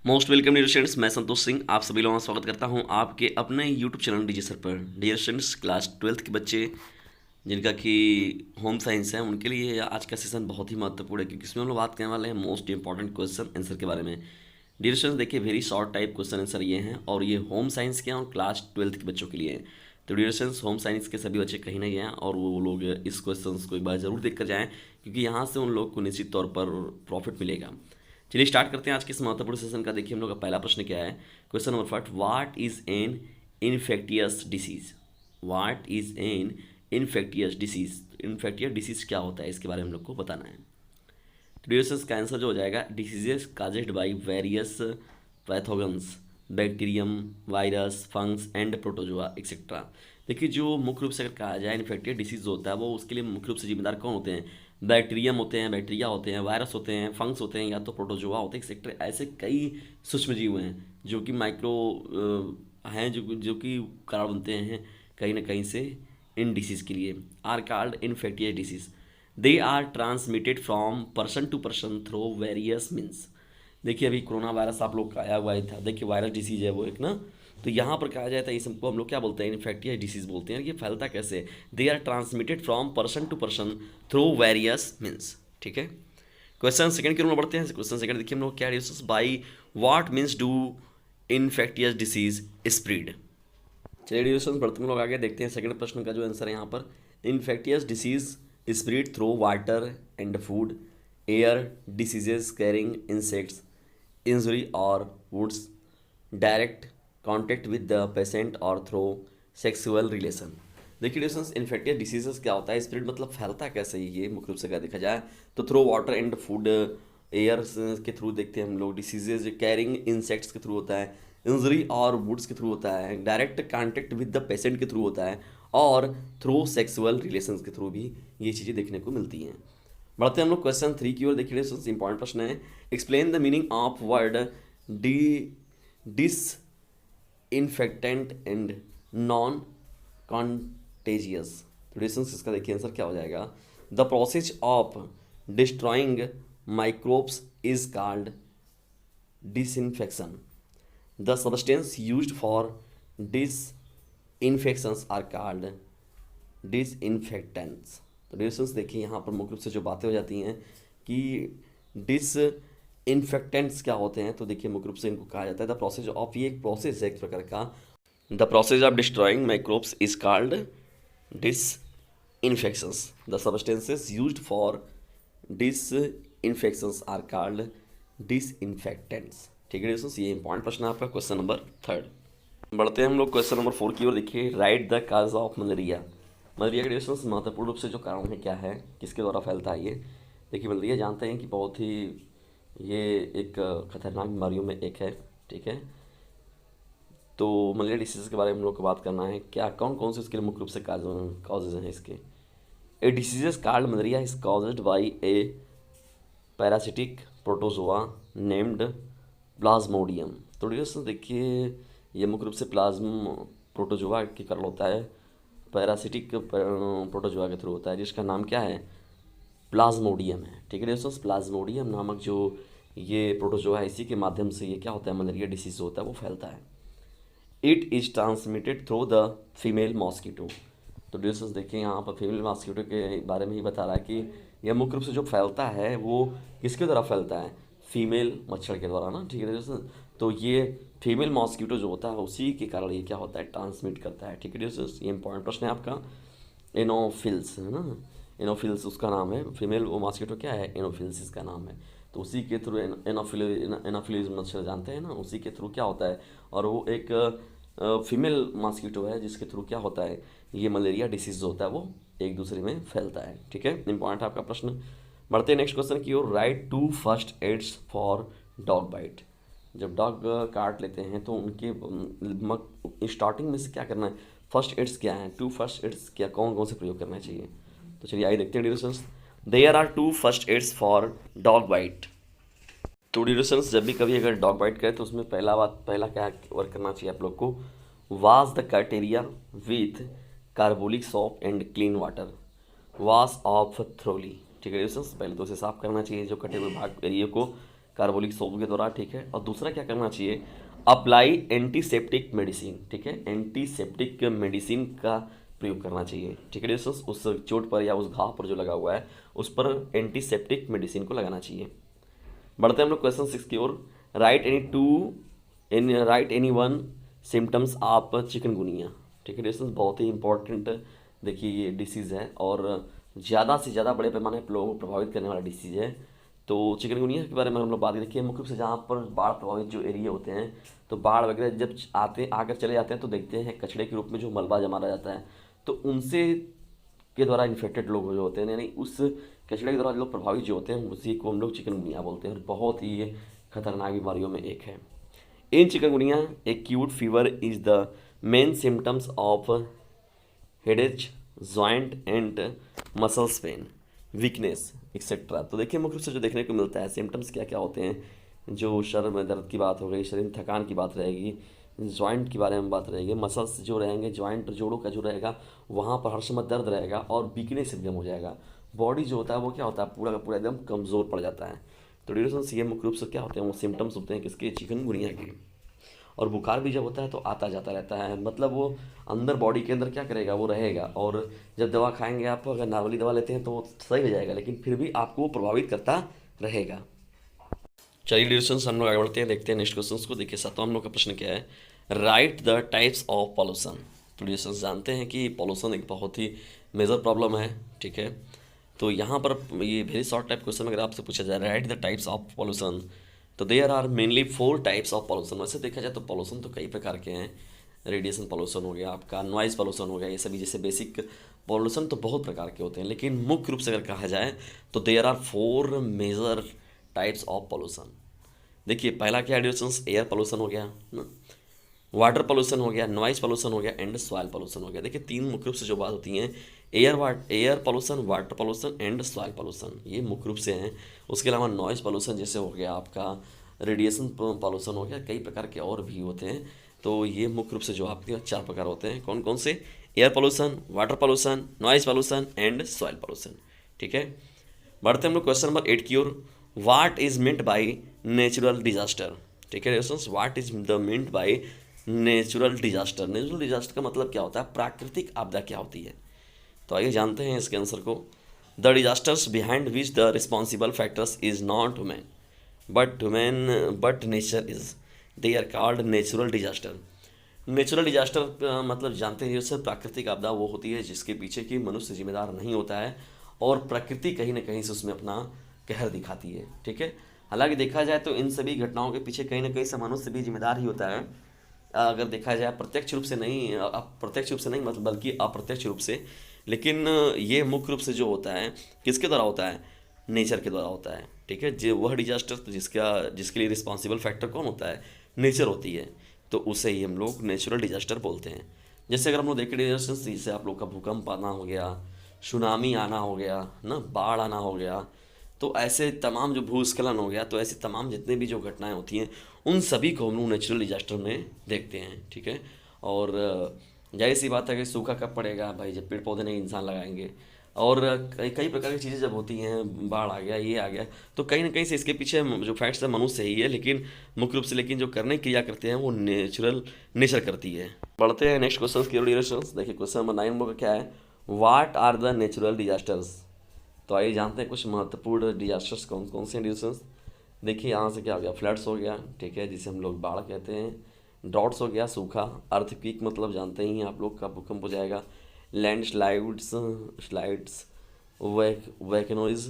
Most welcome dear students, मैं संतोष सिंह आप सभी लोगों का स्वागत करता हूं आपके अपने यूट्यूब चैनल डीजे सर पर। डियर स्टूडेंट्स, क्लास 12th के बच्चे जिनका कि होम साइंस है उनके लिए आज का सेशन बहुत ही महत्वपूर्ण है, क्योंकि इसमें हम लोग बात करने वाले हैं मोस्ट इंपॉर्टेंट क्वेश्चन आंसर के बारे में। डियर स्टूडेंट्स, देखिए very short type question answer ये हैं और ये होम साइंस के हैं और क्लास 12th के बच्चों के लिए हैं। तो डियर स्टूडेंट्स, होम साइंस के सभी बच्चे कहीं नहीं हैं और वो लोग इस क्वेश्चन को एक बार ज़रूर देख कर जाएँ, क्योंकि यहाँ से उन लोग को निश्चित तौर पर प्रॉफिट मिलेगा। चलिए स्टार्ट करते हैं आज के इस महत्वपूर्ण सेशन का। देखिए हम लोग का पहला प्रश्न क्या है। Question number first, what is an infectious disease. What is an infectious disease. Infectious disease क्या होता है, इसके बारे में हम लोग को बताना है। तो डिसीज का आंसर जो हो जाएगा, diseases caused by various pathogens, bacterium, virus, fungus and protozoa etcetera. देखिए जो मुख्य रूप से अगर कहा जाए इन्फेक्टिव डिसीज होता है, वो उसके लिए मुख्य रूप से जिम्मेदार कौन होते हैं। बैक्टीरियम होते हैं, बैक्टीरिया होते हैं, वायरस होते हैं, फंग्स होते हैं, या तो प्रोटोजोआ होते हैं एक्सेट्रा। ऐसे कई सूक्ष्म जीव हैं जो कि माइक्रो हैं, जो कि कारण बनते हैं कहीं ना कहीं से इन डिसीज के लिए। Are called infectious disease. They are transmitted from person to person through various means. देखिए अभी कोरोना वायरस आप लोग का आया हुआ ही था, देखिए वायरस डिसीज है वो एक ना। तो यहाँ पर कहा जाता है इस सबको हम लोग क्या बोलते हैं, इन्फेक्टियस डिसीज बोलते हैं। ये फैलता कैसे, they are transmitted from person to person through various means. ठीक है, क्वेश्चन सेकंड की ओर बढ़ते हैं। क्वेश्चन सेकंड देखिए हम लोग क्या, by what means do infectious disease spread. चलिए डिस्कशन बढ़ते हम लोग आगे देखते हैं सेकंड प्रश्न का जो आंसर है यहाँ पर। Infectious disease spread through water and food, air, diseases carrying insects, injury और wounds, direct contact with the patient और थ्रू सेक्सुअल रिलेशन। देखिए डिस्टेंस, इन्फेक्टियस डिसीजेस क्या होता है, स्प्रेड मतलब फैलता कैसे है, ये मुख्य रूप से क्या देखा जाए तो through water and food, air के थ्रू देखते हैं हम लोग, डिसीजेज कैरिंग इंसेक्ट्स के थ्रू होता है, इंजरी और वुड्स के थ्रू होता है, direct contact with the patient के थ्रू होता है, और थ्रू सेक्सुअल रिलेशंस के थ्रू भी ये चीज़ें देखने को मिलती हैं। बढ़ते हैं हम लोग क्वेश्चन 3 की ओर। देखिए इंपॉर्टेंट प्रश्न है, explain the meaning of word the disinfectant and non contagious. तो डिस्टेंस इसका देखिए आंसर क्या हो जाएगा, the process of destroying microbes is called disinfection, the substance used for disinfections are called disinfectants. तो डिस्टेंस देखिए यहाँ पर मुख्य रूप से जो बातें हो जाती हैं कि डिस इन्फेक्टेंट्स क्या होते हैं, तो देखिए मुख्य रूप से इनको कहा जाता है द प्रोसेस ऑफ, ये एक प्रोसेस है एक प्रकार का, the process of destroying microbes is called disinfections, the substances used for disinfections are called disinfectants. ठीक है दोस्तों, ये इंपॉर्टेंट प्रश्न है आपका, क्वेश्चन नंबर 3। बढ़ते हैं हम लोग क्वेश्चन नंबर 4 की ओर। देखिए right the cause of malaria. Malaria के डिस्टेंस महत्वपूर्ण रूप से जो कारण है क्या है, किसके द्वारा फैलता है ये। देखिए मलेरिया जानते हैं कि बहुत ही ये एक खतरनाक बीमारियों में एक है। ठीक है, तो मलेरिया डिसीज़ के बारे में हम लोग को बात करना है, क्या कौन कौन से उसके लिए मुख्य रूप से काजेज हैं इसके। A diseases called malaria is caused by a parasitic protozoa named plasmodium. तो देखिए ये मुख्य रूप से प्लाज्म प्रोटोजोआ के कारण होता है, पैरासिटिक प्रोटोजोआ के थ्रू होता है, जिसका नाम क्या है, प्लाज्मोडियम है। ठीक है दोस्तों, प्लाज्मोडियम नामक जो ये प्रोटोजोआ है, इसी के माध्यम से ये क्या होता है, मलेरिया डिसीज होता है वो फैलता है। It is transmitted through the female mosquito. तो दोस्तों देखिए यहाँ पर फीमेल मॉस्किटो के बारे में ही बता रहा है कि यह मुख्य रूप से जो फैलता है वो किसके द्वारा फैलता है, फीमेल मच्छर के द्वारा ना। ठीक है दोस्तों, तो ये फीमेल मॉस्किटो जो होता है उसी के कारण ये क्या होता है, ट्रांसमिट करता है। ठीक है दोस्तों, ये इंपॉर्टेंट प्रश्न है आपका। एनोफिल्स है ना, एनोफिल्स उसका नाम है, फीमेल वो मॉस्किटो क्या है, एनोफिल्स इसका नाम है। तो उसी के थ्रू एनोफिलिस मच्छर जानते हैं ना, उसी के थ्रू क्या होता है, और वो एक फीमेल मॉस्किटो है जिसके थ्रू क्या होता है, ये मलेरिया डिसीज होता है वो एक दूसरे में फैलता है। ठीक है, इंपॉर्टेंट आपका प्रश्न। बढ़ते हैं नेक्स्ट क्वेश्चन की ओर। Write to first aids for dog bite. जब डॉग काट लेते हैं तो उनके स्टार्टिंग में से क्या करना है, फर्स्ट एड्स क्या है, टू फर्स्ट एड्स क्या कौन कौन से प्रयोग करना चाहिए। तो चलिए आइए देखते हैं discussions. There are two first aids for dog bite. तो डिस्कशंस, जब भी कभी अगर डॉग बाइट करे तो उसमें पहला क्या वर्क करना चाहिए आप लोग को, wash the bacteria with carbolic soap and clean water, wash off thoroughly. ठीक है दोस्तों, पहले तो उसे साफ करना चाहिए जो कटे हुए भाग एरिया को कार्बोलिक सोप के द्वारा, ठीक है। और दूसरा क्या करना चाहिए, अप्लाई एंटीसेप्टिक मेडिसिन, ठीक है, एंटीसेप्टिक मेडिसिन का प्रयोग करना चाहिए, ठीक है डियर्स। उस चोट पर या उस घाव पर जो लगा हुआ है उस पर एंटीसेप्टिक मेडिसिन को लगाना चाहिए। बढ़ते हैं हम लोग क्वेश्चन 6 की ओर। Write any one symptoms of chikungunya, ठीक है डियर्स। बहुत ही इंपॉर्टेंट देखिए ये डिसीज़ है और ज़्यादा से ज़्यादा बड़े पैमाने पर लोगों को प्रभावित करने वाला डिसीज़ है। तो चिकनगुनिया के बारे में हम लोग बात देखिए, मुख्य रूप से जहाँ पर बाढ़ प्रभावित जो एरिया होते हैं, तो बाढ़ वगैरह जब आकर चले जाते हैं तो देखते हैं कचड़े के रूप में जो मलबा जमा रह जाता है, तो उनसे के द्वारा इन्फेक्टेड लोग जो होते हैं, यानी उस कचड़े के द्वारा लोग प्रभावित जो होते हैं उसी को हम लोग चिकनगुनिया बोलते हैं और बहुत ही ये खतरनाक बीमारियों में एक है। In chikungunya acute fever is the main symptoms of headache, joint and muscles pain, weakness etcetera. तो देखिए मुख्य रूप से जो देखने को मिलता है सिम्टम्स क्या क्या होते हैं, जो शरीर में दर्द की बात हो गई, शरीर में थकान की बात रहेगी, जॉइंट के बारे में बात रहेगी, मसल्स जो रहेंगे, जॉइंट जोड़ों का जो रहेगा वहाँ पर हर समय दर्द रहेगा और वीकनेस एकदम हो जाएगा। बॉडी जो होता है वो क्या होता है, पूरा का पूरा एकदम कमज़ोर पड़ जाता है। तो ड्यूरेशन ये मुख्य रूप से क्या होते हैं, वो सिम्टम्स होते हैं किसके, चिकनगुनिया के। और बुखार भी जब होता है तो आता जाता रहता है, मतलब वो अंदर बॉडी के अंदर क्या करेगा, वो रहेगा। और जब दवा खाएंगे आप, अगर नॉर्मली दवा लेते हैं तो वो सही हो जाएगा, लेकिन फिर भी आपको वो प्रभावित करता रहेगा। चलिए ड्यूरेशन हम लोग आगे बढ़ते हैं, देखते हैं नेक्स्ट क्वेश्चन को। देखिए सातवां हम लोग का प्रश्न क्या है, right the types of pollution. तो ड्यूरेशन जानते हैं कि पॉल्यूशन एक बहुत ही मेजर प्रॉब्लम है, ठीक है। तो यहाँ पर ये वेरी शॉर्ट टाइप क्वेश्चन अगर आपसे पूछा जाए, write the types of pollution, तो there are mainly 4 types of pollution. वैसे देखा जाए तो पॉल्यूशन तो कई प्रकार के हैं, रेडिएशन पॉल्यूशन हो गया आपका, नॉइज़ पॉल्यूशन हो गया, ये सभी जैसे बेसिक पॉल्यूशन तो बहुत प्रकार के होते हैं, लेकिन मुख्य रूप से अगर कहा जाए तो there are 4 major types of pollution. देखिए पहला क्या है, एयर पॉल्यूशन हो गया ना, वाटर पॉल्यूशन हो गया, नॉइज़ पॉल्यूशन हो गया एंड सॉइल पॉल्यूशन हो गया। देखिए 3 मुख्य रूप से जो बात होती हैं, air pollution, water pollution and soil pollution, ये मुख्य रूप से हैं। उसके अलावा नॉइज़ पॉल्यूशन जैसे हो गया आपका, रेडिएशन पॉल्यूशन हो गया, कई प्रकार के और भी होते हैं। तो ये मुख्य रूप से जो आपके 4 प्रकार होते हैं, कौन कौन से, air pollution, water pollution, noise pollution and soil pollution, ठीक है। बढ़ते हम लोग क्वेश्चन नंबर 8 की ओर। What is meant by natural disaster, ठीक है दोस्तों, what is the meant by natural disaster. Natural disaster का मतलब क्या होता है, प्राकृतिक आपदा क्या होती है। तो आइए जानते हैं इसके आंसर को। The disasters behind which the responsible factors is not human but nature is, they are called natural disaster. Natural disaster मतलब जानते हैं जैसे प्राकृतिक आपदा वो होती है जिसके पीछे की मनुष्य जिम्मेदार नहीं होता है और प्रकृति कहीं ना कहीं से उसमें अपना कहर दिखाती है, ठीक है। हालांकि देखा जाए तो इन सभी घटनाओं के पीछे कहीं ना कहीं से मनुष्य भी जिम्मेदार ही होता है, अगर देखा जाए प्रत्यक्ष रूप से नहीं, अप्रत्यक्ष रूप से नहीं मतलब बल्कि अप्रत्यक्ष रूप से। लेकिन ये मुख्य रूप से जो होता है किसके द्वारा होता है, नेचर के द्वारा होता है, ठीक है। जो वह डिजास्टर तो जिसके लिए रिस्पॉन्सिबल फैक्टर कौन होता है, नेचर होती है, तो उसे ही हम लोग नेचुरल डिजास्टर बोलते हैं। जैसे अगर हम लोग देखें डिजास्टर, जैसे आप लोग का भूकंप आना हो गया, सुनामी आना हो गया ना, बाढ़ आना हो गया, तो ऐसे तमाम जो भूस्खलन हो गया, तो ऐसे तमाम जितने भी जो घटनाएं होती हैं उन सभी को हम लोग नेचुरल डिजास्टर में देखते हैं, ठीक है। और जाहिर सी बात है कि सूखा कब पड़ेगा भाई, जब पेड़ पौधे नहीं इंसान लगाएंगे। और कई प्रकार की चीज़ें जब होती हैं, बाढ़ आ गया, ये आ गया, तो कहीं ना कहीं से इसके पीछे जो फैक्ट्स है मनुष्य ही है, लेकिन मुख्य रूप से लेकिन जो करने की क्रिया करते हैं वो नेचर करती है। बढ़ते हैं नेक्स्ट क्वेश्चन की ओर। देखिए क्वेश्चन नंबर 9 का क्या है, what are the natural disasters. तो आइए जानते हैं कुछ महत्वपूर्ण डिजास्टर्स कौन कौन से हैं। देखिए यहाँ से क्या हो गया, फ्लड्स हो गया, ठीक है, जिसे हम लोग बाढ़ कहते हैं। ड्रॉट्स हो गया, सूखा। अर्थक्वेक मतलब जानते ही हैं आप लोग का भूकंप हो जाएगा। Land slides, volcanoes,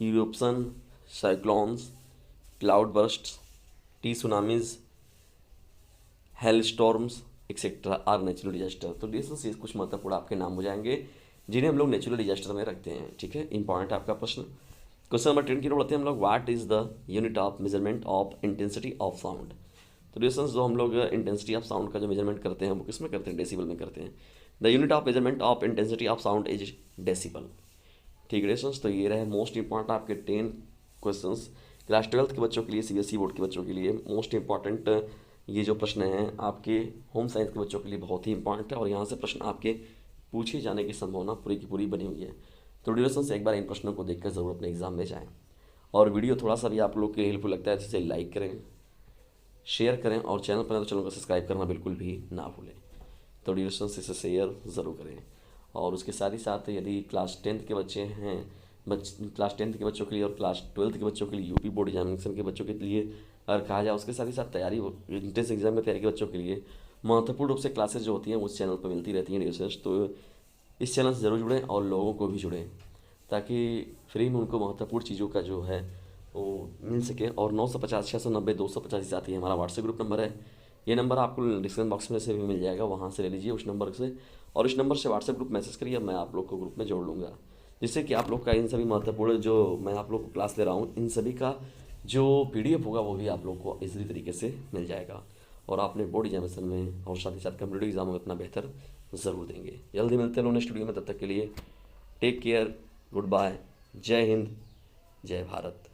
eruptions, cyclones, cloud burst, the tsunamis, hail storms etcetera are natural disaster. तो डिजास्टर ये कुछ महत्वपूर्ण आपके नाम हो जाएंगे जिन्हें हम लोग नेचुरल डिजास्टर में रखते हैं, ठीक है। इंपॉर्टेंट आपका प्रश्न। क्वेश्चन नंबर 10 की ओर बढ़ते हैं हम लोग। What is the unit of measurement of intensity of sound. तो डिस्टेंस जो हम लोग इंटेंसिटी ऑफ साउंड का जो मेजरमेंट करते हैं वो किस में करते हैं, डेसिबल में करते हैं। The unit of measurement of intensity of sound is decibel, ठीक है डिस्टेंस। तो ये रहे मोस्ट इंपॉर्टेंट आपके 10 क्वेश्चन क्लास 12th के बच्चों के लिए, सीबीएसई बोर्ड के बच्चों के लिए मोस्ट इंपॉर्टेंट ये जो प्रश्न हैं आपके होम साइंस के बच्चों के लिए बहुत ही इंपॉर्टेंट है और यहाँ से प्रश्न आपके पूछे जाने की संभावना पूरी की पूरी बनी हुई है। तो ड्यूरेशन से एक बार इन प्रश्नों को देखकर ज़रूर अपने एग्जाम में जाएं। और वीडियो थोड़ा सा भी आप लोग के हेल्पफुल लगता है तो इसे लाइक करें, शेयर करें, और चैनल पर तो चैनल को सब्सक्राइब करना बिल्कुल भी ना भूलें। तो डियर स्टूडेंट्स इसे शेयर ज़रूर करें। और उसके साथ ही साथ यदि क्लास 10th के बच्चे हैं, क्लास 10th के बच्चों के लिए और क्लास 12th के बच्चों के लिए, यूपी बोर्ड एग्जामिनेशन के बच्चों के लिए अगर कहा जाए, उसके साथ ही साथ तैयारी एंट्रेंस एग्जाम की तैयारी के बच्चों के लिए महत्वपूर्ण रूप से क्लासेस जो होती हैं उस चैनल पर मिलती रहती हैं डियर स्टूडेंट्स। तो इस चैनल से ज़रूर जुड़ें और लोगों को भी जुड़ें, ताकि फ्री में उनको महत्वपूर्ण चीज़ों का जो है वो मिल सके। और 950 690 285 साथ ही हमारा व्हाट्सएप ग्रुप नंबर है। ये नंबर आपको डिस्क्रिप्शन बॉक्स में से भी मिल जाएगा, वहाँ से ले लीजिए उस नंबर से, और इस नंबर से व्हाट्सएप ग्रुप मैसेज करिए, मैं आप लोग को ग्रुप में जोड़ लूँगा, जिससे कि आप लोग का इन सभी महत्वपूर्ण जो मैं आप लोग को क्लास ले रहा हूँ इन सभी का जो PDF होगा वो भी आप लोग को ईजिली तरीके से मिल जाएगा, और आपने बोर्ड एग्जामिनेशन में और साथ ही साथ कम्पिटिटिव एग्जाम में अपना बेहतर ज़रूर देंगे। जल्दी मिलते हैं नेक्स्ट वीडियो में, तब तक के लिए टेक केयर, गुड बाय, जय हिंद, जय भारत।